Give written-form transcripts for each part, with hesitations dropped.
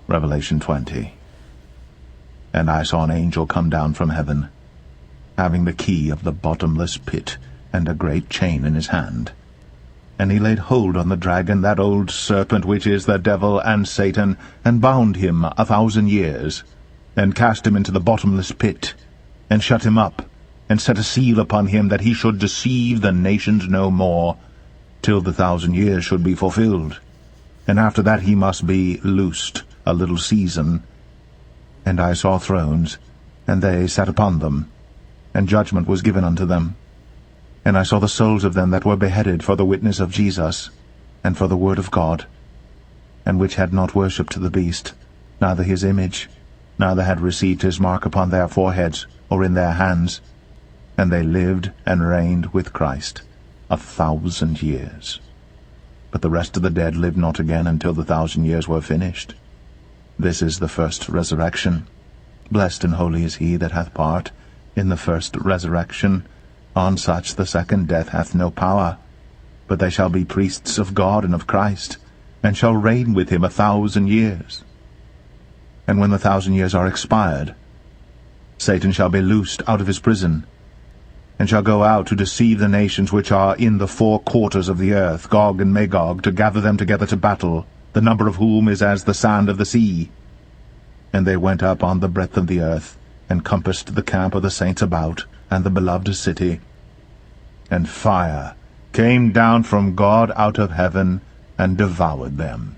Revelation 20. And I saw an angel come down from heaven, having the key of the bottomless pit, and a great chain in his hand. And he laid hold on the dragon, that old serpent which is the devil and Satan, and bound him 1,000 years, and cast him into the bottomless pit, and shut him up, and set a seal upon him, that he should deceive the nations no more, till the 1,000 years should be fulfilled. And after that he must be loosed a little season. And I saw thrones, and they sat upon them, and judgment was given unto them. And I saw the souls of them that were beheaded for the witness of Jesus, and for the word of God, and which had not worshipped the beast, neither his image, neither had received his mark upon their foreheads or in their hands. And they lived and reigned with Christ 1,000 years. But the rest of the dead lived not again until the 1,000 years were finished. This is the first resurrection. Blessed and holy is he that hath part in the first resurrection. On such the second death hath no power, but they shall be priests of God and of Christ, and shall reign with him 1,000 years. And when the 1,000 years are expired, Satan shall be loosed out of his prison, and shall go out to deceive the nations which are in the 4 quarters of the earth, Gog and Magog, to gather them together to battle, the number of whom is as the sand of the sea. And they went up on the breadth of the earth, and compassed the camp of the saints about, and the beloved city. And fire came down from God out of heaven, and devoured them.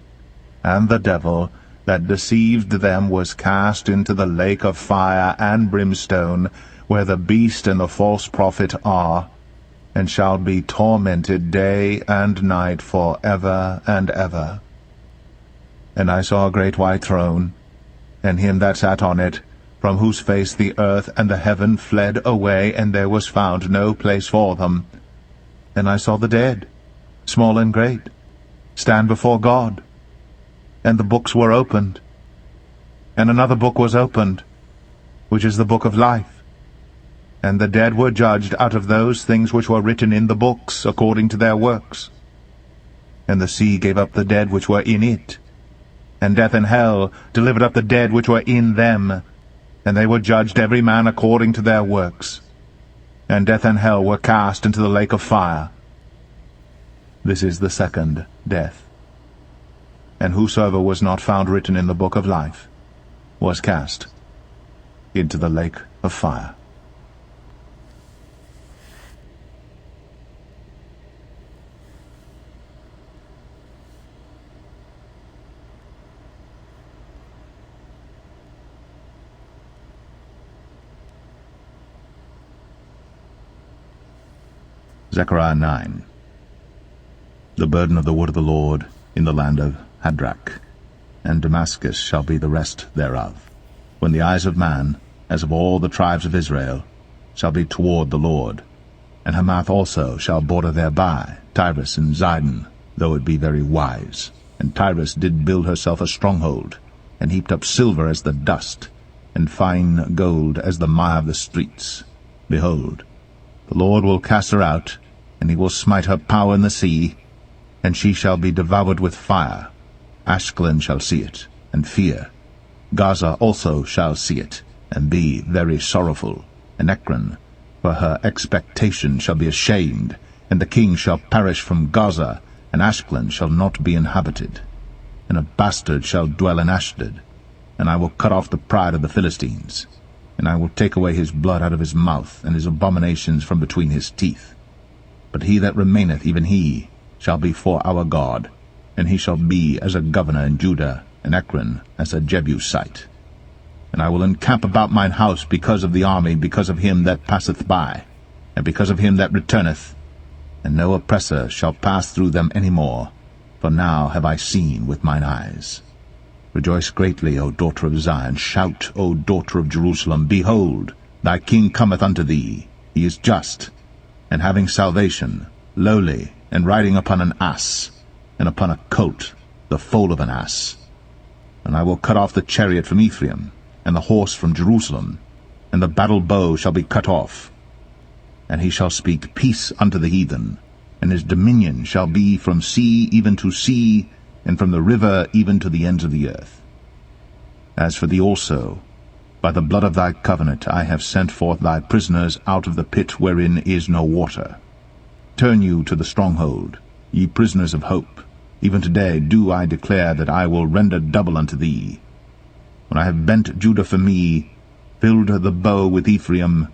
And the devil that deceived them was cast into the lake of fire and brimstone, where the beast and the false prophet are, and shall be tormented day and night for ever and ever. And I saw a great white throne, and him that sat on it, from whose face the earth and the heaven fled away, and there was found no place for them. And I saw the dead, small and great, stand before God. And the books were opened. And another book was opened, which is the book of life. And the dead were judged out of those things which were written in the books, according to their works. And the sea gave up the dead which were in it, and death and hell delivered up the dead which were in them, and they were judged every man according to their works. And death and hell were cast into the lake of fire. This is the second death. And whosoever was not found written in the book of life was cast into the lake of fire. Zechariah 9. The burden of the word of the Lord in the land of Hadrach, and Damascus shall be the rest thereof, when the eyes of man, as of all the tribes of Israel, shall be toward the Lord. And Hamath also shall border thereby, Tyrus and Zidon, though it be very wise. And Tyrus did build herself a stronghold, and heaped up silver as the dust, and fine gold as the mire of the streets. Behold, the Lord will cast her out, and he will smite her power in the sea, and she shall be devoured with fire. Ashkelon shall see it, and fear. Gaza also shall see it, and be very sorrowful. And Ekron, for her expectation, shall be ashamed, and the king shall perish from Gaza, and Ashkelon shall not be inhabited. And a bastard shall dwell in Ashdod, and I will cut off the pride of the Philistines. And I will take away his blood out of his mouth, and his abominations from between his teeth. But he that remaineth, even he, shall be for our God, and he shall be as a governor in Judah, and Ekron as a Jebusite. And I will encamp about mine house because of the army, because of him that passeth by, and because of him that returneth, and no oppressor shall pass through them any more, for now have I seen with mine eyes. Rejoice greatly, O daughter of Zion. Shout, O daughter of Jerusalem. Behold, thy king cometh unto thee. He is just, and having salvation, lowly, and riding upon an ass, and upon a colt, the foal of an ass. And I will cut off the chariot from Ephraim, and the horse from Jerusalem, and the battle bow shall be cut off. And he shall speak peace unto the heathen, and his dominion shall be from sea even to sea, and from the river even to the ends of the earth. As for thee also, by the blood of thy covenant I have sent forth thy prisoners out of the pit wherein is no water. Turn you to the stronghold, ye prisoners of hope. Even today do I declare that I will render double unto thee. When I have bent Judah for me, filled the bow with Ephraim,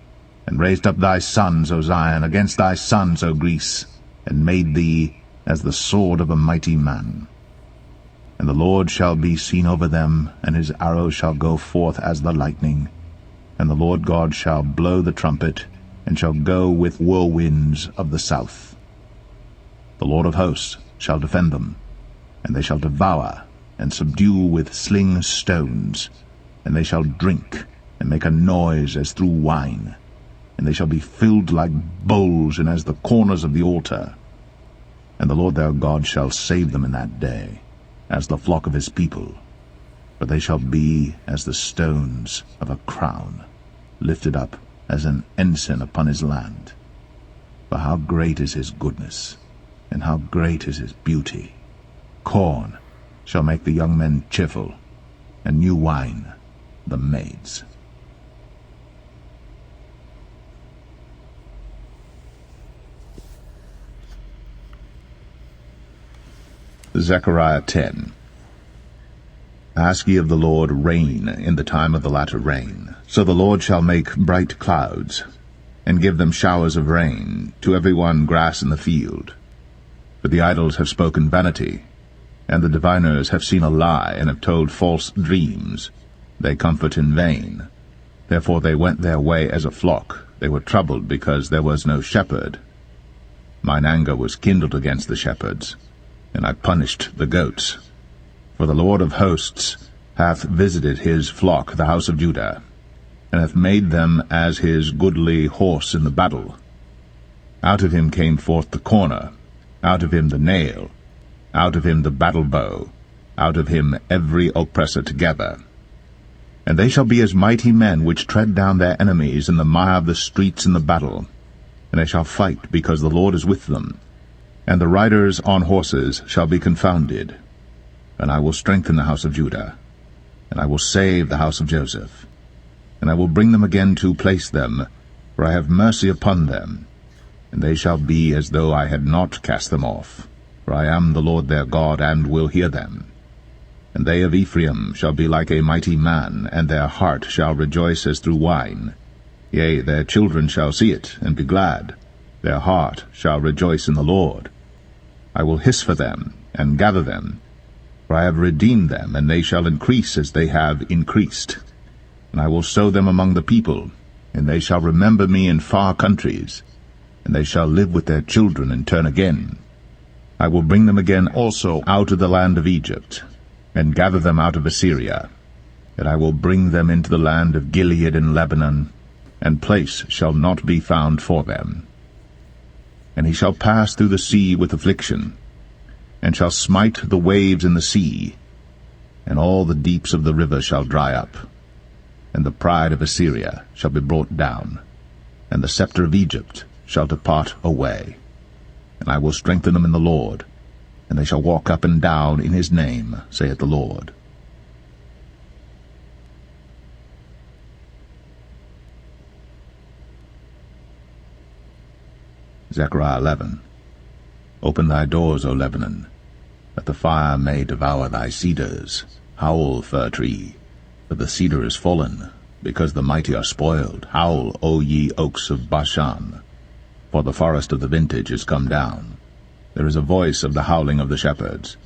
and raised up thy sons, O Zion, against thy sons, O Greece, and made thee as the sword of a mighty man. And the Lord shall be seen over them, and his arrow shall go forth as the lightning. And the Lord God shall blow the trumpet, and shall go with whirlwinds of the south. The Lord of hosts shall defend them, and they shall devour and subdue with sling stones, and they shall drink and make a noise as through wine, and they shall be filled like bowls and as the corners of the altar. And the Lord their God shall save them in that day, as the flock of his people, for they shall be as the stones of a crown, lifted up as an ensign upon his land. For how great is his goodness, and how great is his beauty! Corn shall make the young men cheerful, and new wine the maids. Zechariah 10. Ask ye of the Lord rain in the time of the latter rain. So the Lord shall make bright clouds, and give them showers of rain, to every one grass in the field. For the idols have spoken vanity, and the diviners have seen a lie, and have told false dreams. They comfort in vain. Therefore they went their way as a flock. They were troubled because there was no shepherd. Mine anger was kindled against the shepherds, and I punished the goats. For the Lord of hosts hath visited his flock, the house of Judah, and hath made them as his goodly horse in the battle. Out of him came forth the corner, out of him the nail, out of him the battle bow, out of him every oppressor together. And they shall be as mighty men which tread down their enemies in the mire of the streets in the battle. And they shall fight, because the Lord is with them. And the riders on horses shall be confounded. And I will strengthen the house of Judah, and I will save the house of Joseph. And I will bring them again to place them, for I have mercy upon them. And they shall be as though I had not cast them off. For I am the Lord their God, and will hear them. And they of Ephraim shall be like a mighty man, and their heart shall rejoice as through wine. Yea, their children shall see it, and be glad. Their heart shall rejoice in the Lord. I will hiss for them, and gather them. For I have redeemed them, and they shall increase as they have increased. And I will sow them among the people, and they shall remember me in far countries. And they shall live with their children, and turn again. I will bring them again also out of the land of Egypt, and gather them out of Assyria. And I will bring them into the land of Gilead and Lebanon, and place shall not be found for them. And he shall pass through the sea with affliction, and shall smite the waves in the sea, and all the deeps of the river shall dry up. And the pride of Assyria shall be brought down, and the scepter of Egypt shall depart away. And I will strengthen them in the Lord, and they shall walk up and down in his name, saith the Lord. Zechariah 11. Open thy doors, O Lebanon, that the fire may devour thy cedars. Howl, fir tree, for the cedar is fallen, because the mighty are spoiled. Howl, O ye oaks of Bashan, for the forest of the vintage is come down. There is a voice of the howling of the shepherds,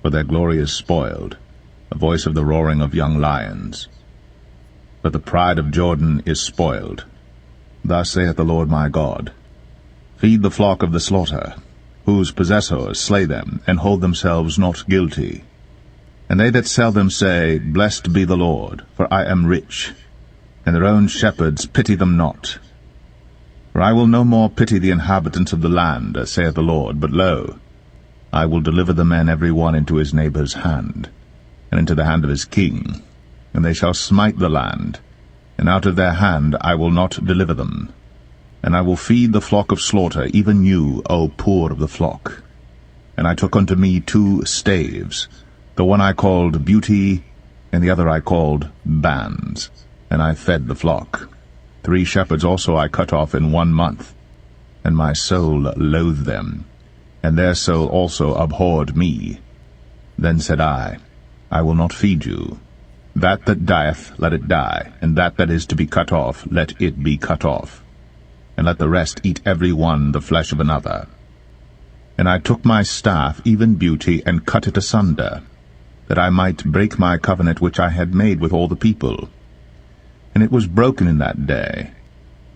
for their glory is spoiled, a voice of the roaring of young lions. For the pride of Jordan is spoiled. Thus saith the Lord my God, Feed the flock of the slaughter, whose possessors slay them, and hold themselves not guilty. And they that sell them say, Blessed be the Lord, for I am rich, and their own shepherds pity them not. For I will no more pity the inhabitants of the land, saith the Lord, but lo, I will deliver the men every one into his neighbour's hand, and into the hand of his king, and they shall smite the land, and out of their hand I will not deliver them. And I will feed the flock of slaughter, even you, O poor of the flock. And I took unto me 2 staves, the one I called Beauty, and the other I called bands, and I fed the flock. 3 shepherds also I cut off in 1 month, and my soul loathed them, and their soul also abhorred me. Then said I will not feed you. That dieth, let it die, and that is to be cut off, let it be cut off. And let the rest eat every one the flesh of another. And I took my staff, even Beauty, and cut it asunder, that I might break my covenant which I had made with all the people. And it was broken in that day.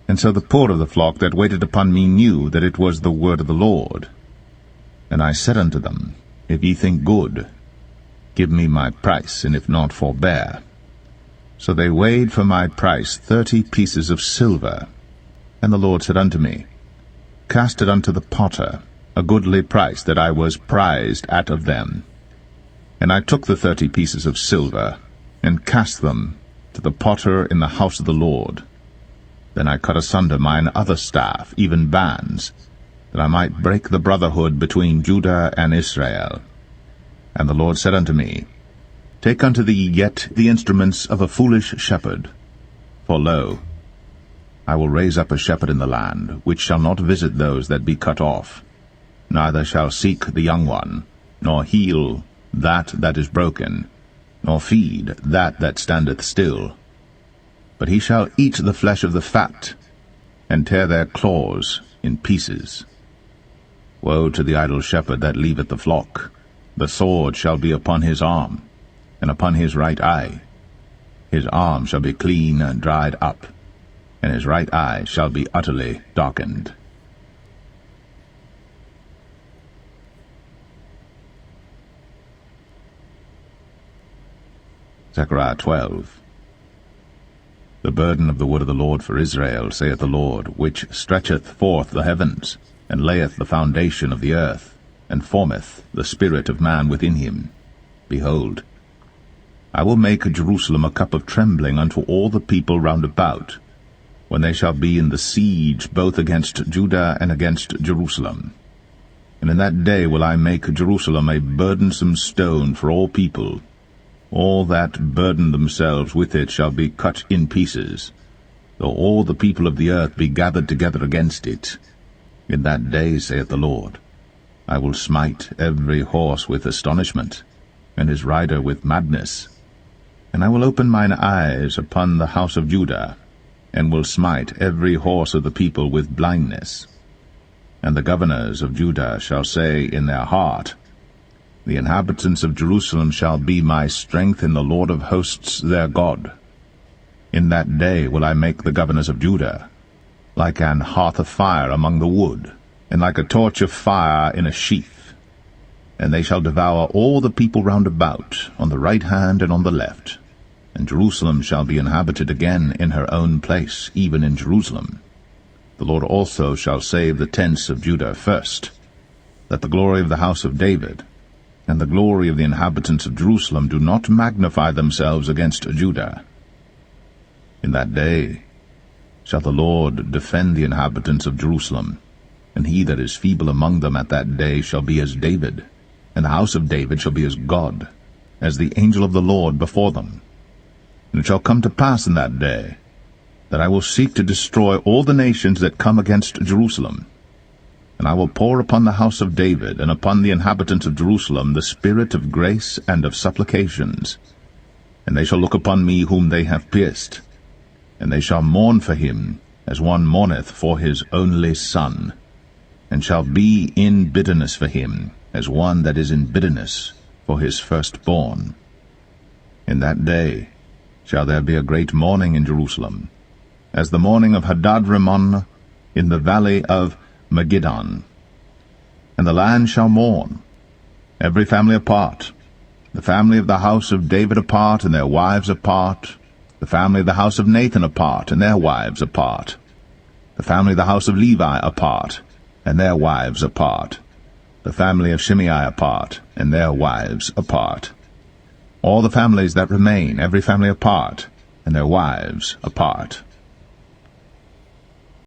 And so the poor of the flock that waited upon me knew that it was the word of the Lord. And I said unto them, If ye think good, give me my price, and if not, forbear. So they weighed for my price 30 pieces of silver. And the Lord said unto me, Cast it unto the potter, a goodly price that I was prized at of them. And I took the 30 pieces of silver, and cast them to the potter in the house of the Lord. Then I cut asunder mine other staff, even bands, that I might break the brotherhood between Judah and Israel. And the Lord said unto me, Take unto thee yet the instruments of a foolish shepherd. For lo, I will raise up a shepherd in the land, which shall not visit those that be cut off, neither shall seek the young one, nor heal that is broken, nor feed that standeth still. But he shall eat the flesh of the fat, and tear their claws in pieces. Woe to the idle shepherd that leaveth the flock! The sword shall be upon his arm, and upon his right eye. His arm shall be clean and dried up, and his right eye shall be utterly darkened. Zechariah 12. The burden of the word of the Lord for Israel, saith the Lord, which stretcheth forth the heavens, and layeth the foundation of the earth, and formeth the spirit of man within him. Behold, I will make Jerusalem a cup of trembling unto all the people round about, when they shall be in the siege both against Judah and against Jerusalem. And in that day will I make Jerusalem a burdensome stone for all people. All that burden themselves with it shall be cut in pieces, though all the people of the earth be gathered together against it. In that day, saith the Lord, I will smite every horse with astonishment, and his rider with madness. And I will open mine eyes upon the house of Judah, and will smite every horse of the people with blindness. And the governors of Judah shall say in their heart, The inhabitants of Jerusalem shall be my strength in the Lord of hosts their God. In that day will I make the governors of Judah like an hearth of fire among the wood, and like a torch of fire in a sheath. And they shall devour all the people round about, on the right hand and on the left. And Jerusalem shall be inhabited again in her own place, even in Jerusalem. The Lord also shall save the tents of Judah first, that the glory of the house of David and the glory of the inhabitants of Jerusalem do not magnify themselves against Judah. In that day shall the Lord defend the inhabitants of Jerusalem, and he that is feeble among them at that day shall be as David, and the house of David shall be as God, as the angel of the Lord before them. And it shall come to pass in that day, that I will seek to destroy all the nations that come against Jerusalem. And I will pour upon the house of David and upon the inhabitants of Jerusalem the spirit of grace and of supplications. And they shall look upon me whom they have pierced, and they shall mourn for him as one mourneth for his only son, and shall be in bitterness for him as one that is in bitterness for his firstborn. In that day shall there be a great mourning in Jerusalem, as the mourning of Hadad-rimmon in the valley of Megiddon. And the land shall mourn, every family apart, the family of the house of David apart, and their wives apart, the family of the house of Nathan apart, and their wives apart, the family of the house of Levi apart, and their wives apart, the family of Shimei apart, and their wives apart. All the families that remain, every family apart, and their wives apart.